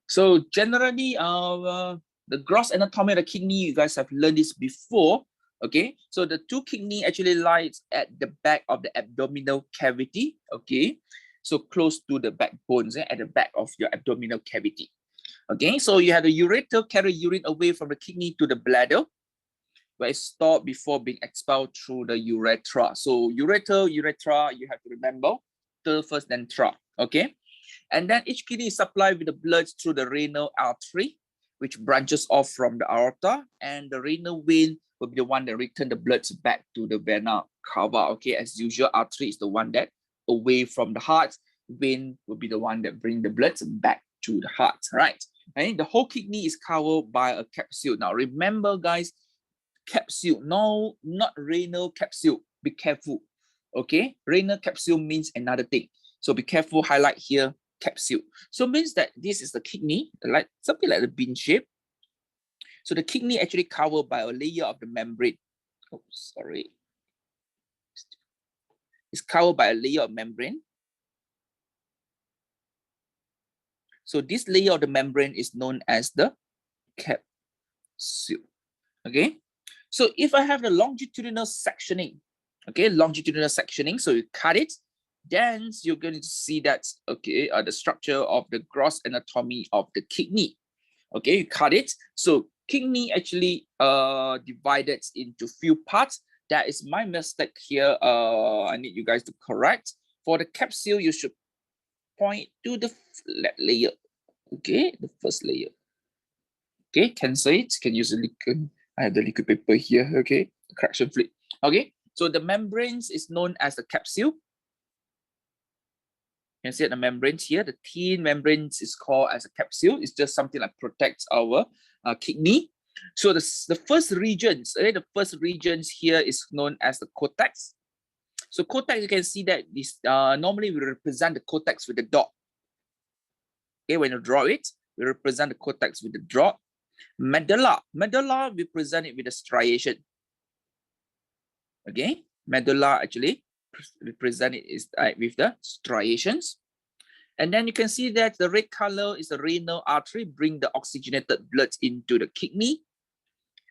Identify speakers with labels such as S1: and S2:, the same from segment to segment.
S1: So generally, the gross anatomy of the kidney, you guys have learned this before. Okay, so the two kidney actually lies at the back of the abdominal cavity. Okay, so close to the backbones, at the back of your abdominal cavity. Okay, so you have the ureter carry urine away from the kidney to the bladder, where it's stored before being expelled through the urethra. So urethra, you have to remember, first then tra. Okay, and then each kidney is supplied with the blood through the renal artery, which branches off from the aorta, and the renal vein will be the one that return the blood back to the vena cava. Okay, as usual, artery is the one that away from the heart, vein will be the one that bring the blood back to the heart, right? And the whole kidney is covered by a capsule. Now remember, guys, capsule, no, not renal capsule. Be careful. Okay, renal capsule means another thing. So be careful, highlight here, capsule. So means that this is the kidney, like something like the bean shape. So the kidney actually covered by a layer of the membrane. Oh, sorry. It's covered by a layer of membrane. So this layer of the membrane is known as the capsule. Okay. So if I have the longitudinal sectioning, okay, longitudinal sectioning, so you cut it, then you're going to see that, okay, the structure of the gross anatomy of the kidney. Okay, you cut it. So kidney actually divided into few parts. That is my mistake here. I need you guys to correct. For the capsule, you should point to the layer. Okay, the first layer. Okay, cancel it. Can use the liquid. I have the liquid paper here. Okay, correction flip. Okay, so the membranes is known as the capsule. You can see the membranes here. The thin membranes is called as a capsule. It's just something like protects our kidney. So the first regions, okay, the first regions here is known as the cortex. So cortex, you can see that this normally we represent the cortex with the dot. Okay, when you draw it, we represent the cortex with the dot. Medulla, we present it with a striation. Okay, medulla actually represent it is with the striations. And then you can see that the red color is the renal artery, bring the oxygenated blood into the kidney.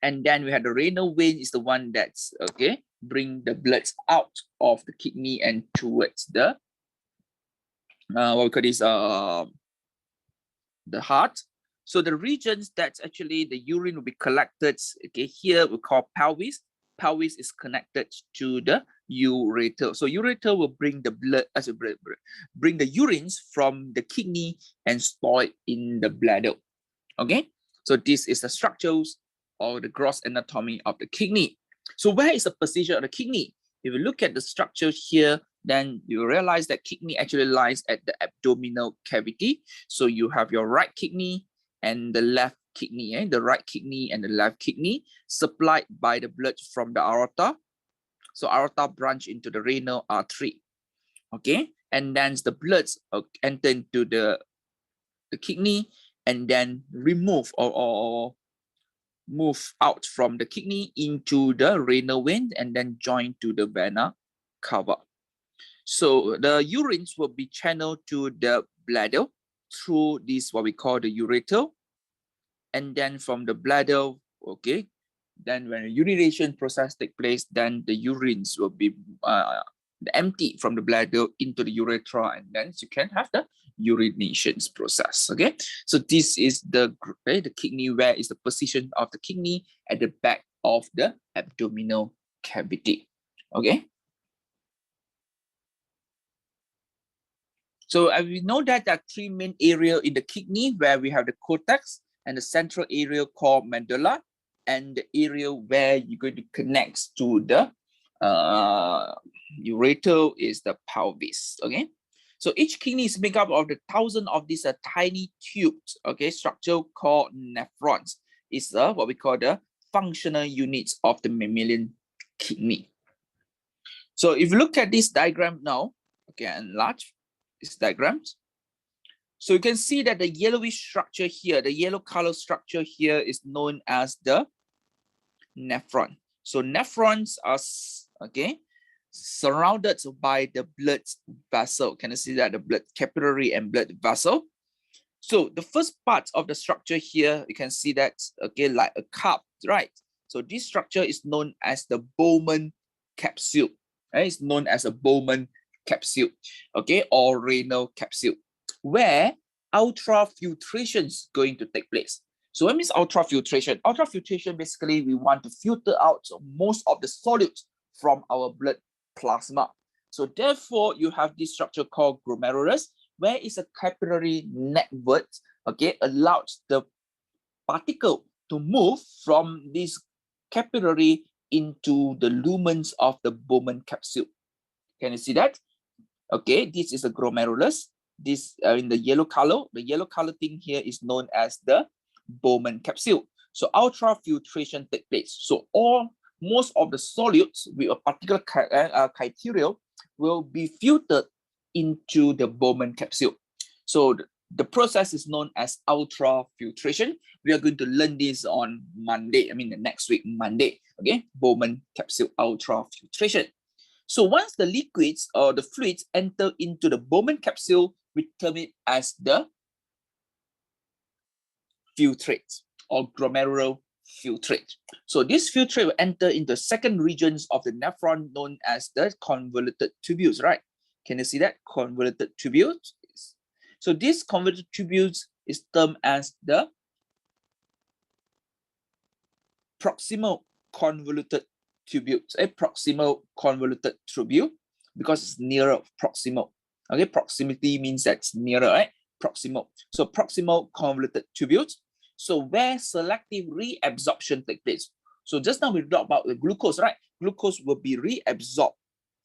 S1: And then we have the renal vein is the one that's, okay, bring the blood out of the kidney and towards the, what we call this, the heart. So the regions that's actually the urine will be collected, okay, here we call pelvis. Pelvis is connected to the ureter. So ureter will bring the blood, bring the urines from the kidney and store it in the bladder. Okay, so this is the structures or the gross anatomy of the kidney. So where is the position of the kidney? If you look at the structure here, then you realize that kidney actually lies at the abdominal cavity. So you have your right kidney and the left kidney, the right kidney and the left kidney supplied by the blood from the aorta. So aorta branch into the renal artery. Okay, and then the blood enter into the kidney and then remove or move out from the kidney into the renal vein and then join to the vena cava. So the urines will be channeled to the bladder through this, what we call the ureter. And then from the bladder, okay, then when the urination process takes place, then the urines will be empty from the bladder into the urethra, and then you can have the urinations process. Okay, so this is the kidney. Where is the position of the kidney? At the back of the abdominal cavity. Okay, so we know that there are three main areas in the kidney, where we have the cortex and the central area called medulla, and the area where you're going to connect to the ureter is the pelvis. Okay, so each kidney is made up of the thousands of these tiny tubes, okay, structure called nephrons. Is what we call the functional units of the mammalian kidney. So if you look at this diagram now, okay, enlarge this diagrams. So you can see that the yellowish structure here, the yellow color structure here is known as the nephron. So nephrons are, okay, surrounded by the blood vessel. Can you see that? The blood capillary and blood vessel. So the first part of the structure here, you can see that, okay, like a cup, right? So this structure is known as the Bowman Capsule, right? It's known as a Bowman Capsule, okay, or renal capsule, where ultrafiltration is going to take place. So what means ultrafiltration? Ultrafiltration, basically, we want to filter out most of the solids from our blood plasma. So therefore, you have this structure called glomerulus, where is a capillary network, okay, allows the particle to move from this capillary into the lumens of the Bowman capsule. Can you see that? Okay, this is a glomerulus. This in the yellow color thing here is known as the Bowman capsule. So ultrafiltration takes place. So most of the solids with a particular criteria will be filtered into the Bowman capsule. So the process is known as ultrafiltration. We are going to learn this on Monday, next week, Monday, okay? Bowman capsule ultrafiltration. So once the liquids or the fluids enter into the Bowman capsule, we term it as the filtrate or glomerular filtrate. So this filtrate will enter into second regions of the nephron known as the convoluted tubules, right? Can you see that? Convoluted tubules. So this convoluted tubules is termed as the proximal convoluted tubules. A proximal convoluted tubule, because it's nearer proximal. Okay, proximity means that's nearer, right? Proximal. So proximal convoluted tubules. So where selective reabsorption takes place. So just now we talked about the glucose, right? Glucose will be reabsorbed.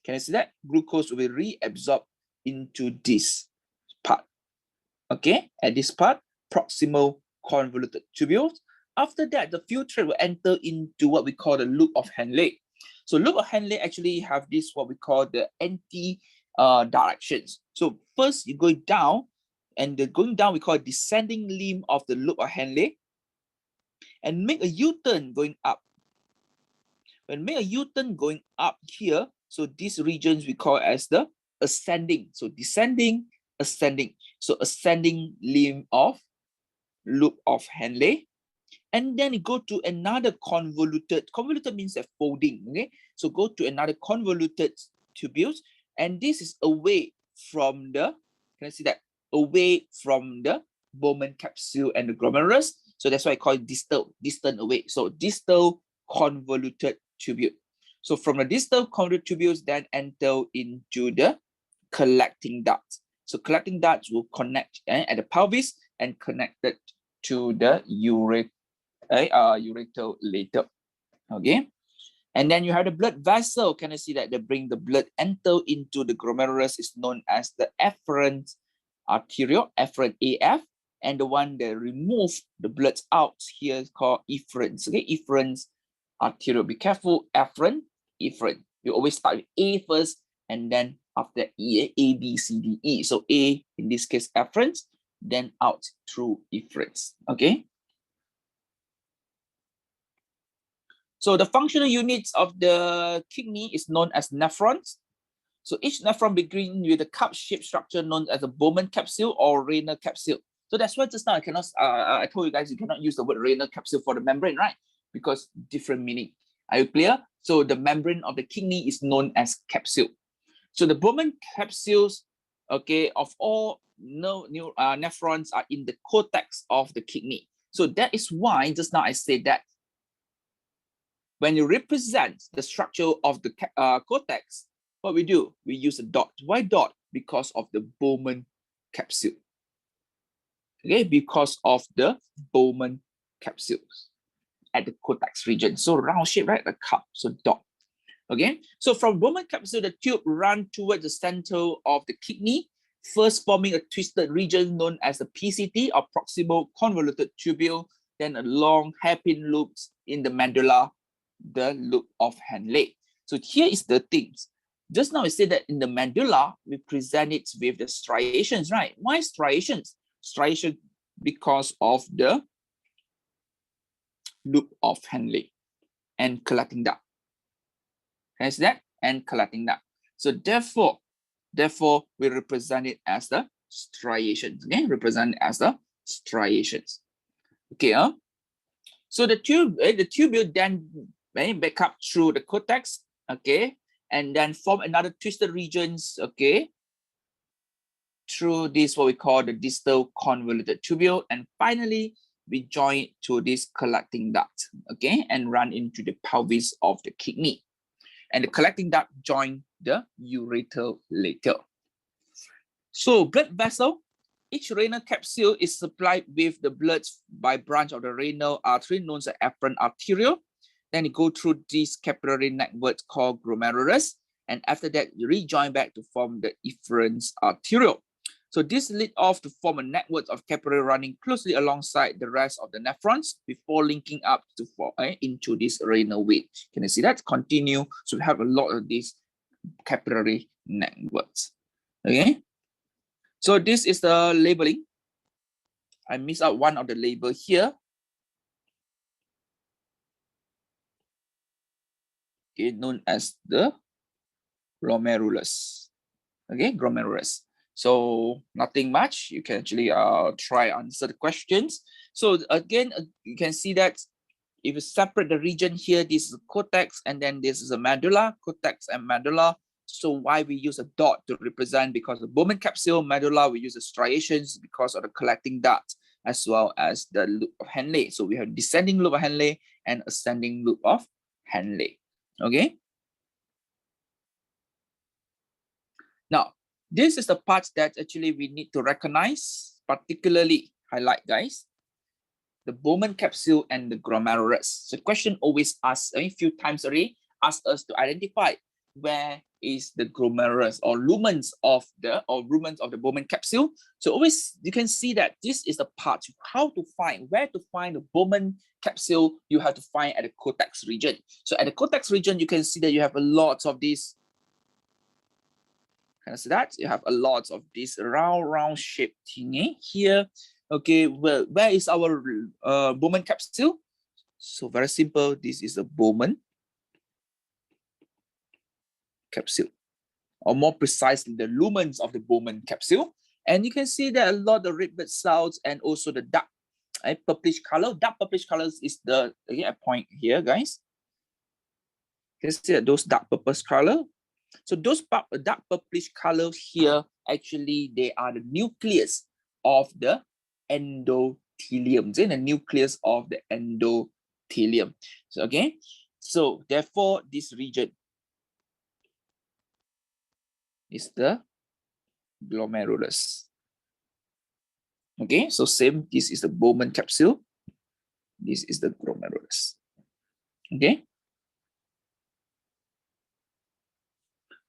S1: Can you see that? Glucose will be reabsorbed into this part. Okay, at this part, proximal convoluted tubules. After that, the filtrate will enter into what we call the loop of Henle. So loop of Henle actually have this what we call the anti directions. So first you go down, and the going down we call descending limb of the loop of Henle, and make a U-turn going up. When make a U-turn going up here, so these regions we call as the ascending. So descending, ascending. So ascending limb of loop of Henle. And then you go to another convoluted. Convoluted means a folding. Okay, so go to another convoluted tubules, and this is away from the. Can I see that? Away from the Bowman capsule and the glomerulus. So that's why I call it distal, distant away. So distal convoluted tubule. So from the distal convoluted tubules, then enter into the collecting ducts. So collecting ducts will connect at the pelvis and connected to the ureter later. Okay, and then you have the blood vessel. Can you see that? They bring the blood enter into the glomerulus is known as the afferent arteriole, afferent AF, and the one that remove the blood out here is called efferents. Okay, efferents arteriole. Be careful, afferent, efferent. You always start with A first, and then after E, A, B, C, D, E. So A in this case afferents, then out through efferents. Okay. So the functional units of the kidney is known as nephrons. So each nephron begins with a cup-shaped structure known as a Bowman capsule or renal capsule. So that's why just now I told you guys you cannot use the word renal capsule for the membrane, right? Because different meaning. Are you clear? So the membrane of the kidney is known as capsule. So the Bowman capsules, okay, of all nephrons are in the cortex of the kidney. So that is why just now I said that when you represent the structure of the cortex, what we do? We use a dot. Why dot? Because of the Bowman capsule. Okay, because of the Bowman capsules at the cortex region. So round shape, right? A cup, so dot. Okay, so from Bowman capsule, the tube run towards the center of the kidney, first forming a twisted region known as the PCT or proximal convoluted tubule, then a long hairpin loops in the medulla, the loop of Henle. So here is the things. Just now I said that in the medulla, we present it with the striations, right? Why striations? Striation because of the loop of Henle and collecting duct. Can see that? And collecting duct. So therefore, we represent it as the striations. Okay, represent it as the striations. Okay, so the tubule then back up through the cortex, okay, and then form another twisted regions, okay, through this what we call the distal convoluted tubule, and finally we join to this collecting duct, okay, and run into the pelvis of the kidney, and the collecting duct join the ureter later. So blood vessel, each renal capsule is supplied with the blood by branch of the renal artery known as the afferent arteriole. Then you go through this capillary network called glomerulus, and after that you rejoin back to form the efferent arteriole. So this lead off to form a network of capillary running closely alongside the rest of the nephrons before linking up to form into this renal vein. Can you see that? Continue. So we have a lot of these capillary networks. Okay. So this is the labeling. I missed out one of the label here. Okay, known as the glomerulus. Okay, glomerulus. So nothing much. You can actually try answer the questions. So again, you can see that if you separate the region here, this is a cortex, and then this is a medulla, cortex and medulla. So why we use a dot to represent? Because the Bowman capsule, medulla, we use the striations because of the collecting duct, as well as the loop of Henle. So we have descending loop of Henle and ascending loop of Henle. Okay. Now, this is the part that actually we need to recognize, particularly highlight, guys. The Bowman capsule and the glomerulus. So the question always asks, a few times already, asks us to identify where is the glomerulus or lumens of the Bowman capsule. So always you can see that this is the part how to find where to find the Bowman capsule. You have to find at the cortex region. So at the cortex region, you can see that you have a lot of these. Can you see that? You have a lot of this round shaped thingy here. Okay, well, where is our Bowman capsule? So very simple. This is a Bowman capsule, or more precisely, the lumens of the Bowman capsule. And you can see that a lot of red blood cells and also the dark purplish color. Dark purplish colors is the again, a point here, guys. You can see that those dark purplish color. So those dark purplish colors here, actually, they are the nucleus of the endothelium. The nucleus of the endothelium. So okay, so therefore this region is the glomerulus. Okay, so same, this is the Bowman capsule. This is the glomerulus. Okay.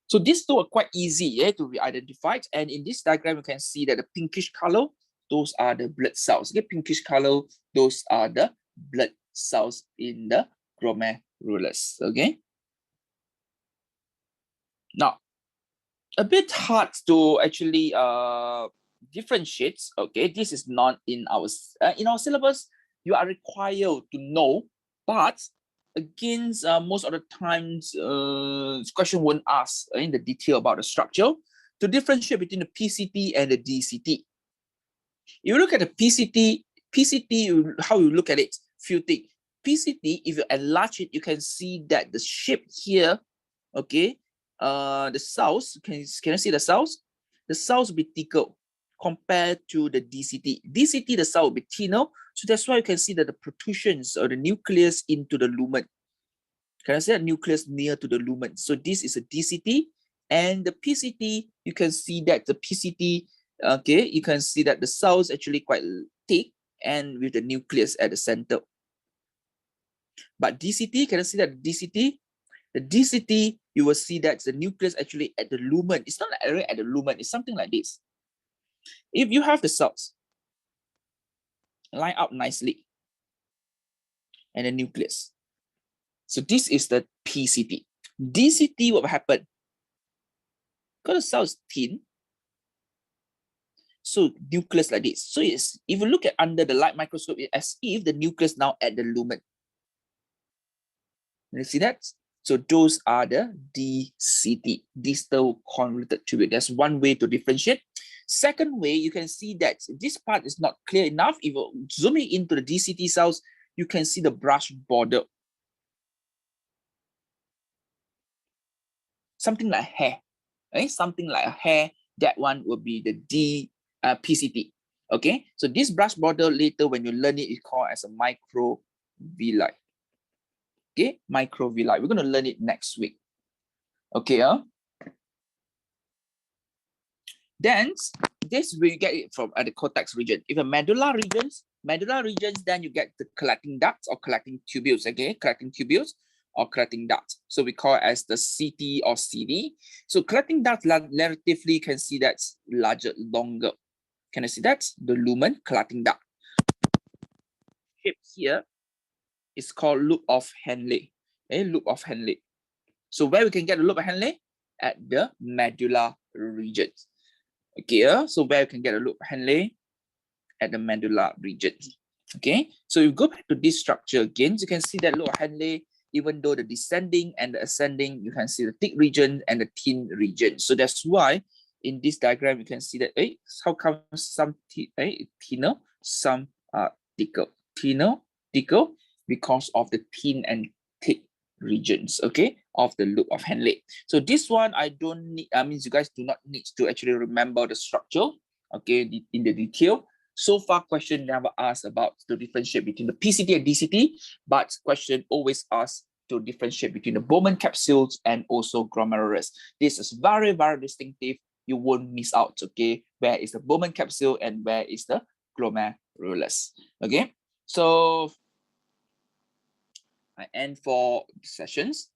S1: So these two are quite easy to be identified. And in this diagram, you can see that the pinkish color, those are the blood cells. Okay, pinkish color, those are the blood cells in the glomerulus. Okay. Now, a bit hard to actually differentiate. Okay, this is not in our syllabus. You are required to know, but against most of the times, question won't ask in the detail about the structure to differentiate between the PCT and the DCT. You look at the PCT, how you look at it, few things. PCT, if you enlarge it, you can see that the shape here, okay, the cells, can you see the cells? The cells will be thicker compared to the DCT. DCT, the cell will be thinner, so that's why you can see that the protrusions or the nucleus into the lumen. Can I say that nucleus near to the lumen? So this is a DCT, and the PCT, you can see that the PCT, okay, you can see that the cells actually quite thick and with the nucleus at the center. But DCT, can I see that DCT? The DCT, you will see that the nucleus actually at the lumen. It's not really at the lumen, it's something like this. If you have the cells line up nicely and the nucleus. So this is the PCT. DCT, what will happen? Because the cell is thin, so nucleus like this. So it's, if you look at under the light microscope, it's as if the nucleus now at the lumen. You see that? So those are the DCT, distal convoluted tubule. That's one way to differentiate. Second way, you can see that this part is not clear enough. If you zooming into the DCT cells, you can see the brush border. Something like hair, right? Something like a hair, that one will be the PCT. Okay, so this brush border later when you learn it is called as a microvilli. Okay, microvilli. We're going to learn it next week. Okay, then this will get it from the cortex region. If a medulla regions, then you get the collecting ducts or collecting tubules. Okay, collecting tubules or collecting ducts. So we call it as the CT or CD. So collecting ducts relatively can see that's larger, longer. Can I see that? The lumen collecting duct. Shape here is called loop of Henle. A loop of Henle. So where we can get the loop of Henle? At the medulla region. Okay, so where you can get a loop of Henle? At the medulla region. Okay, so you go back to this structure again, you can see that loop of Henle, even though the descending and the ascending, you can see the thick region and the thin region. So that's why in this diagram, you can see that, how come some thinner, some thicker? Thinner, thicker, because of the thin and thick regions, okay, of the loop of Henle. So this one, I don't need, means you guys do not need to actually remember the structure, okay, in the detail. So far, question never asked about to differentiate between the PCT and DCT, but question always asks to differentiate between the Bowman capsules and also glomerulus. This is very, very distinctive. You won't miss out, okay? Where is the Bowman capsule and where is the glomerulus, okay? So, and for sessions,